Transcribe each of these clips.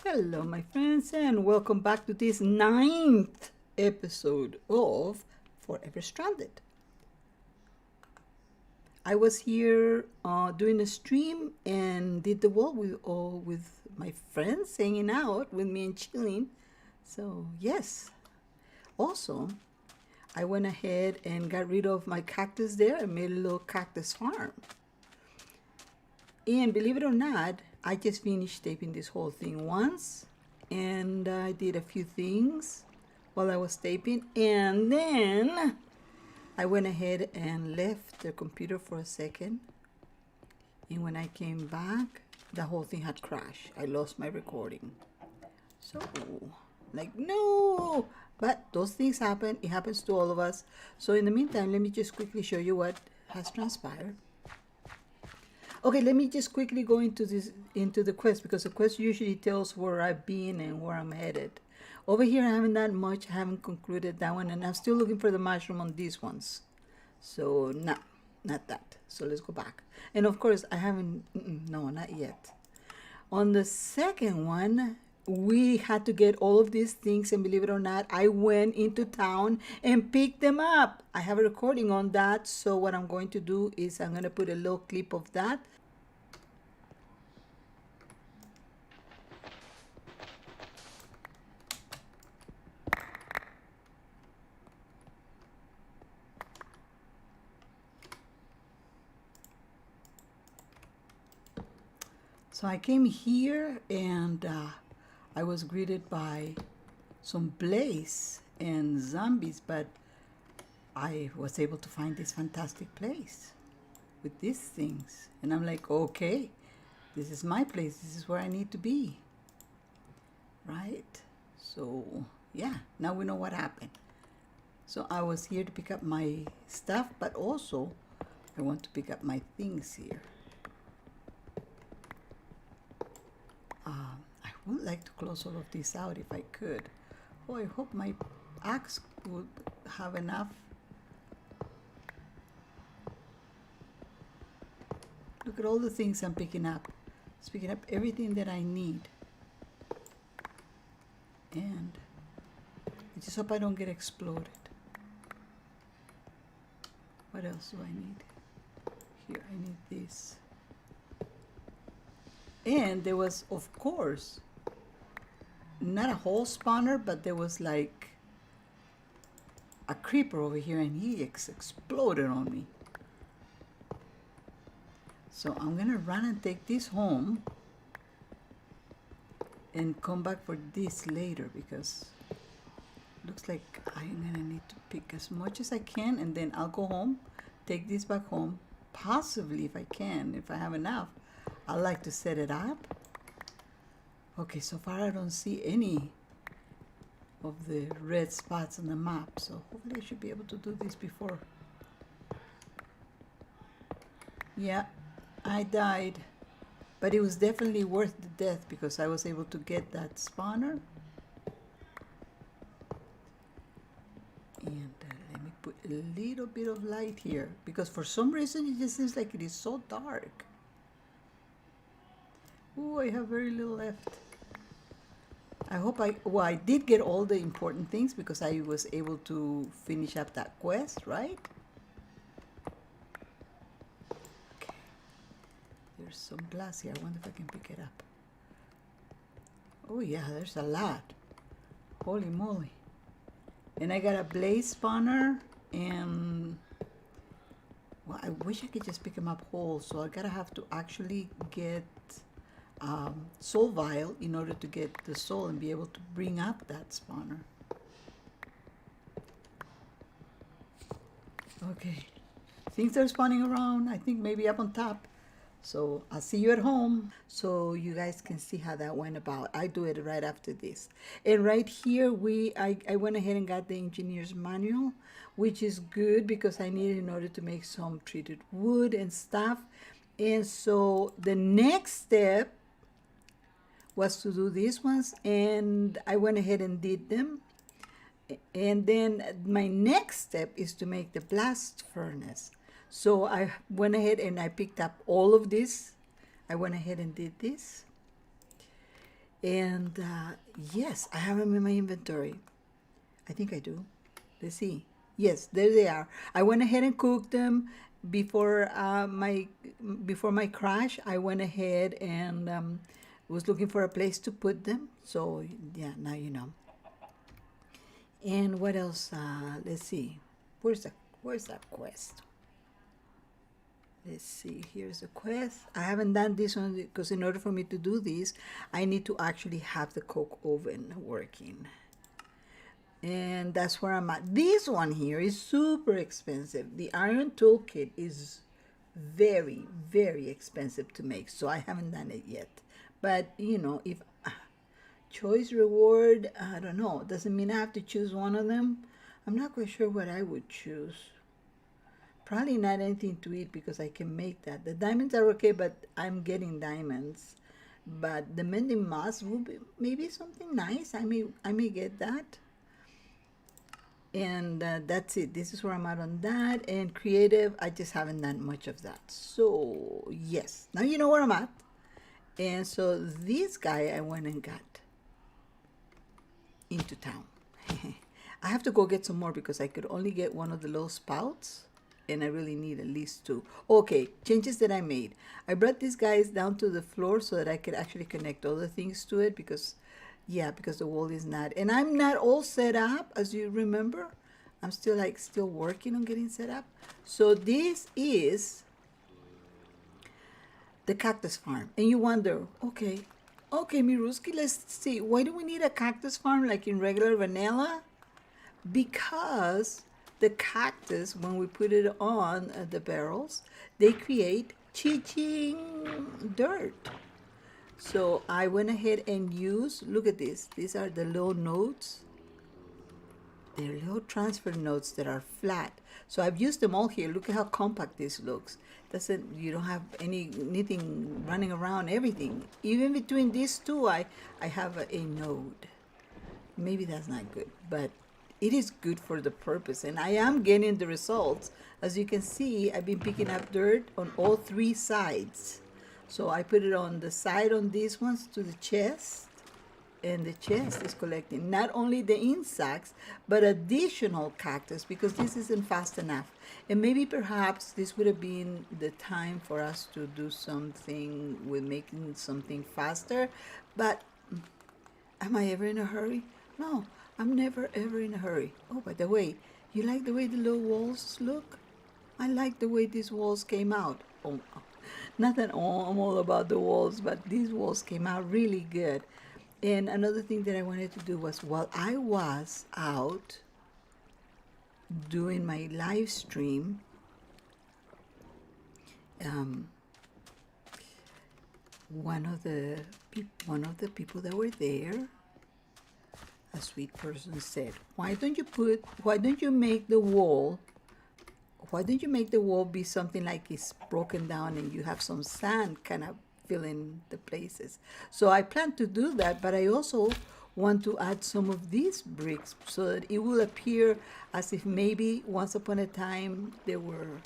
Hello, my friends, and welcome back to this 9th episode of Forever Stranded. I was here doing a stream and did the wall with my friends, hanging out with me and chilling. So, yes. Also, I went ahead and got rid of my cactus there and made a little cactus farm. And believe it or not, I just finished taping this whole thing once, and I did a few things while I was taping, and then I went ahead and left the computer for a second, and when I came back, the whole thing had crashed. I lost my recording. So, like, no! But those things happen. It happens to all of us. So in the meantime, let me just quickly show you what has transpired. Okay, let me just quickly go into the quest, because the quest usually tells where I've been and where I'm headed. Over here, I haven't done much. I haven't concluded that one, and I'm still looking for the mushroom on these ones. So no, not that. So let's go back. And of course, I haven't. No, not yet. On the second one, we had to get all of these things, and believe it or not, I went into town and picked them up. I have a recording on that, so what I'm going to do is I'm going to put a little clip of that. So I came here and I was greeted by some blaze and zombies, but I was able to find this fantastic place with these things. And I'm like, okay, this is my place. This is where I need to be. Right? So, yeah, now we know what happened. So I was here to pick up my stuff, but also I want to pick up my things here. I would like to close all of this out if I could. Oh, I hope my axe would have enough. Look at all the things I'm picking up. It's picking up everything that I need. And I just hope I don't get exploded. What else do I need? Here, I need this. And there was, of course, not a whole spawner, but there was like a creeper over here, and he exploded on me. So I'm gonna run and take this home and come back for this later, because it looks like I'm gonna need to pick as much as I can, and then I'll go home, take this back home, possibly if I can, if I have enough. I like to set it up. Okay, so far I don't see any of the red spots on the map, so hopefully I should be able to do this before. Yeah, I died, but it was definitely worth the death because I was able to get that spawner. And let me put a little bit of light here, because for some reason it just seems like it is so dark. Oh, I have very little left. I hope I did get all the important things because I was able to finish up that quest, right? Okay. There's some glass here. I wonder if I can pick it up. Oh yeah, there's a lot. Holy moly. And I got a blaze spawner, and well, I wish I could just pick them up whole, so I gotta have to actually get soul vial in order to get the soul and be able to bring up that spawner. Okay, things are spawning around. I think maybe up on top. So I'll see you at home, so you guys can see how that went about. I do it right after this. And right here, I went ahead and got the engineer's manual, which is good because I need it in order to make some treated wood and stuff. And so the next step was to do these ones, and I went ahead and did them. And then my next step is to make the blast furnace. So I went ahead and I picked up all of this. I went ahead and did this. And yes, I have them in my inventory. I think I do. Let's see. Yes, there they are. I went ahead and cooked them before my crash. I went ahead and was looking for a place to put them. So yeah, now you know. And what else? Let's see. Where's that quest? Let's see. Here's the quest. I haven't done this one because in order for me to do this, I need to actually have the coke oven working. And that's where I'm at. This one here is super expensive. The iron toolkit is very, very expensive to make, so I haven't done it yet. But you know, if choice reward, I don't know, doesn't mean I have to choose one of them. I'm not quite sure what I would choose. Probably not anything to eat because I can make that. The diamonds are okay, but I'm getting diamonds. But the mending moss will be maybe something nice. I may get that. And that's it. This is where I'm at on that. And creative, I just haven't done much of that. So yes, now you know where I'm at. And so this guy I went and got into town. I have to go get some more because I could only get one of the little spouts and I really need at least two. Okay, changes that I made. I brought these guys down to the floor so that I could actually connect other things to it because the wall is not, and I'm not all set up, as you remember. I'm still working on getting set up. So this is the Cactus Farm. And you wonder, okay, Mirrusky, let's see, why do we need a cactus farm like in regular vanilla? Because the cactus, when we put it on the barrels, they create ching dirt. So I went ahead and used, look at this. These are the little nodes. They're little transfer nodes that are flat. So I've used them all here. Look at how compact this looks. You don't have anything running around, everything. Even between these two, I have a node. Maybe that's not good, but it is good for the purpose. And I am getting the results. As you can see, I've been picking up dirt on all three sides. So I put it on the side on these ones to the chest, and the chest is collecting not only the insects, but additional cactus because this isn't fast enough. And maybe perhaps this would have been the time for us to do something with making something faster. But am I ever in a hurry? No, I'm never ever in a hurry. Oh, by the way, you like the way the little walls look? I like the way these walls came out. Oh, not that I'm all about the walls, but these walls came out really good. And another thing that I wanted to do was while I was out doing my live stream, one of the people that were there, a sweet person said, why don't you make the wall be something like it's broken down and you have some sand kind of fill in the places. So I plan to do that, but I also want to add some of these bricks so that it will appear as if maybe once upon a time there were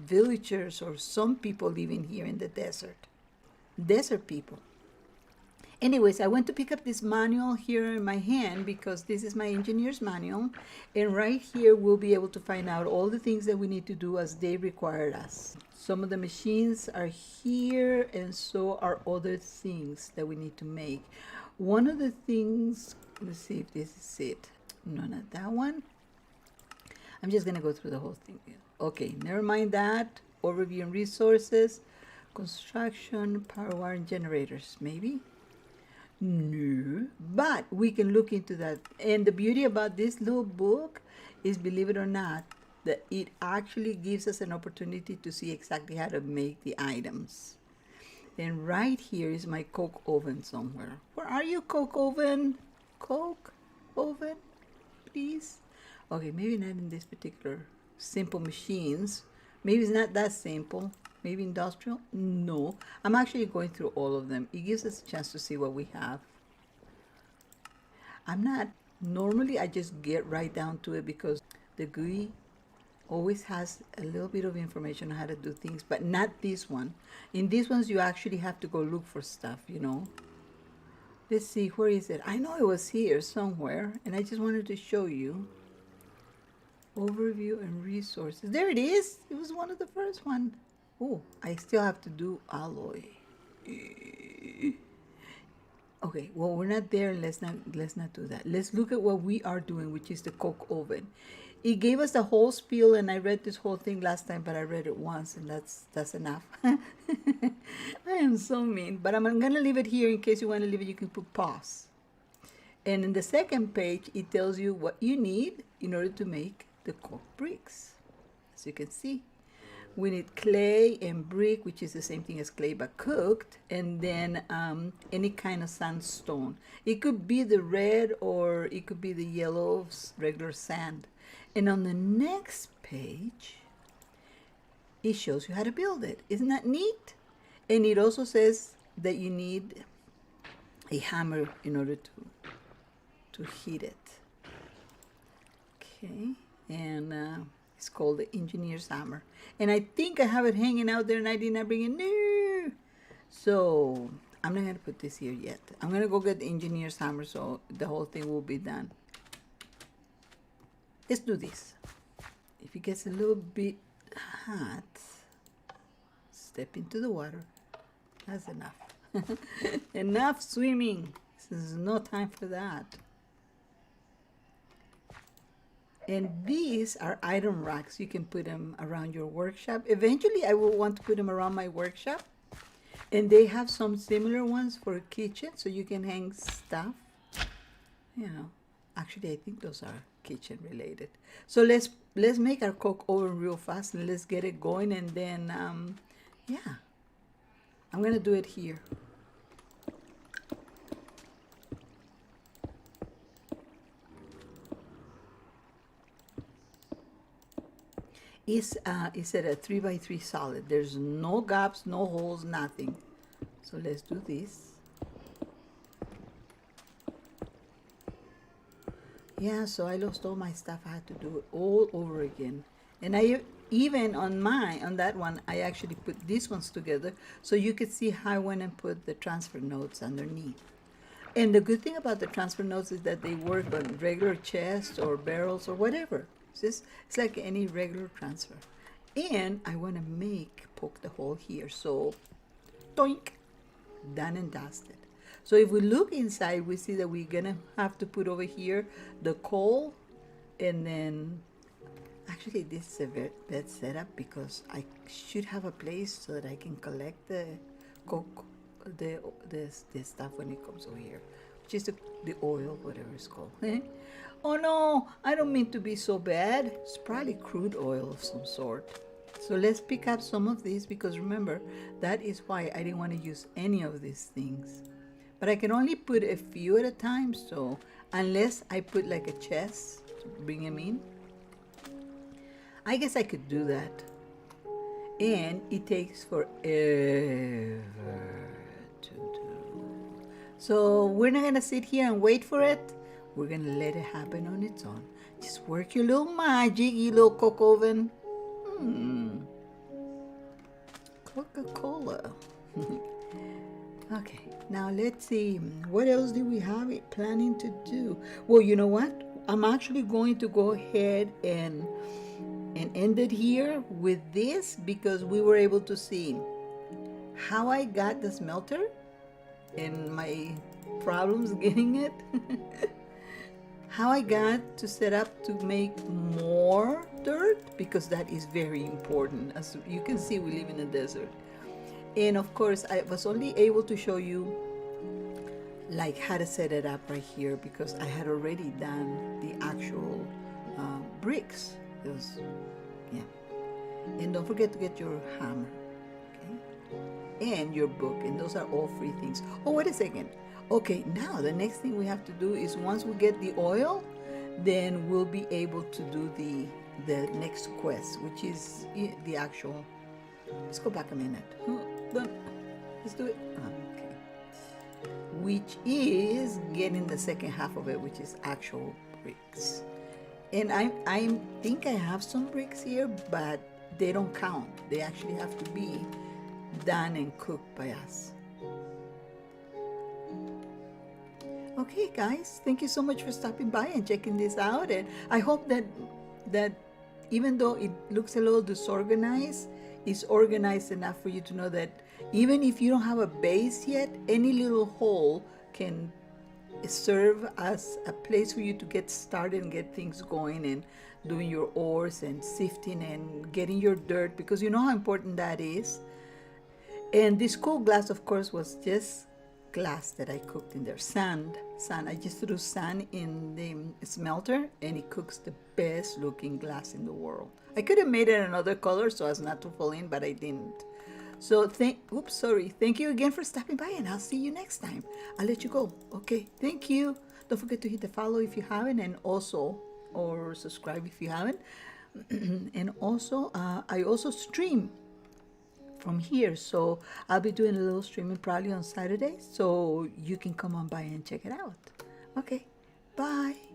villagers or some people living here in the desert people. Anyways, I went to pick up this manual here in my hand because this is my engineer's manual, and right here we'll be able to find out all the things that we need to do as they required us. Some of the machines are here, and so are other things that we need to make. One of the things, let's see if this is it. No, not that one. I'm just gonna go through the whole thing. Okay, never mind that. Overview and resources, construction, power wire and generators, maybe. No, but we can look into that. And the beauty about this little book is, believe it or not, that it actually gives us an opportunity to see exactly how to make the items. And right here is my coke oven somewhere. Where are you, coke oven? Coke oven, please. Okay, maybe not in this particular simple machines. Maybe it's not that simple. Maybe industrial? No. I'm actually going through all of them. It gives us a chance to see what we have. Normally I just get right down to it because the GUI always has a little bit of information on how to do things, but not this one. In these ones, you actually have to go look for stuff, you know. Let's see, where is it? I know it was here somewhere, and I just wanted to show you. Overview and resources. There it is. It was one of the first one. Oh, I still have to do alloy. Okay, well, we're not there. Let's not do that. Let's look at what we are doing, which is the coke oven. It gave us the whole spiel, and I read this whole thing last time, but I read it once, and that's enough. I am so mean, but I'm gonna leave it here in case you want to leave it. You can put pause. And in the second page, it tells you what you need in order to make the coke bricks. As you can see, we need clay and brick, which is the same thing as clay but cooked, and then any kind of sandstone. It could be the red or it could be the yellow regular sand. And on the next page, it shows you how to build it. Isn't that neat? And it also says that you need a hammer in order to heat it. Okay, and it's called the engineer's hammer. And I think I have it hanging out there and I did not bring it. No. So I'm not gonna put this here yet. I'm gonna go get the engineer's hammer so the whole thing will be done. Let's do this. If it gets a little bit hot, step into the water. That's enough. Enough swimming. This is no time for that. And these are item racks. You can put them around your workshop. Eventually, I will want to put them around my workshop. And they have some similar ones for a kitchen, so you can hang stuff. You know, actually, I think those are kitchen related. So let's make our coke oven real fast and let's get it going. And then, yeah, I'm gonna do it here. It's at a 3x3 solid. There's no gaps, no holes, nothing. So let's do this. Yeah, so I lost all my stuff. I had to do it all over again. And I even on that one, I actually put these ones together so you could see how I went and put the transfer nodes underneath. And the good thing about the transfer nodes is that they work on regular chests or barrels or whatever. It's like any regular transfer. And I want to poke the hole here. So, doink, done and dusted. So if we look inside, we see that we're going to have to put over here the coal. And then, actually, this is a very bad setup because I should have a place so that I can collect the coke, the stuff when it comes over here. Which is the oil, whatever it's called. Oh no, I don't mean to be so bad. It's probably crude oil of some sort. So let's pick up some of these because remember, that is why I didn't want to use any of these things. But I can only put a few at a time, so unless I put like a chest to bring them in, I guess I could do that. And it takes forever to do. So we're not gonna sit here and wait for it. We're gonna let it happen on its own. Just work your little magic, you little coke oven. Coca-Cola. Okay, now let's see. What else do we have it planning to do? Well, you know what? I'm actually going to go ahead and end it here with this because we were able to see how I got the smelter and my problems getting it. How I got to set up to make more dirt because that is very important. As you can see, we live in a desert. And of course, I was only able to show you like how to set it up right here because I had already done the actual bricks. Yeah. And don't forget to get your hammer, okay? And your book, and those are all free things. Oh, wait a second. Okay, now the next thing we have to do is once we get the oil, then we'll be able to do the next quest, which is the actual. Let's go back a minute. Let's do it. Okay. Which is getting the second half of it, which is actual bricks. And I think I have some bricks here, but they don't count. They actually have to be done and cooked by us. Okay, guys, thank you so much for stopping by and checking this out. And I hope that even though it looks a little disorganized, it's organized enough for you to know that even if you don't have a base yet, any little hole can serve as a place for you to get started and get things going and doing your ores and sifting and getting your dirt, because you know how important that is. And this cool glass, of course, was just glass that I cooked in there. Sand. I just threw sand in the smelter and it cooks the best looking glass in the world. I could have made it another color so as not to fall in, but I didn't. So thank you again for stopping by, and I'll see you next time. I'll let you go. Okay, thank you. Don't forget to hit the follow if you haven't, and also, or subscribe if you haven't. And also, I also stream from here, so I'll be doing a little streaming probably on Saturday, so you can come on by and check it out. Okay, bye.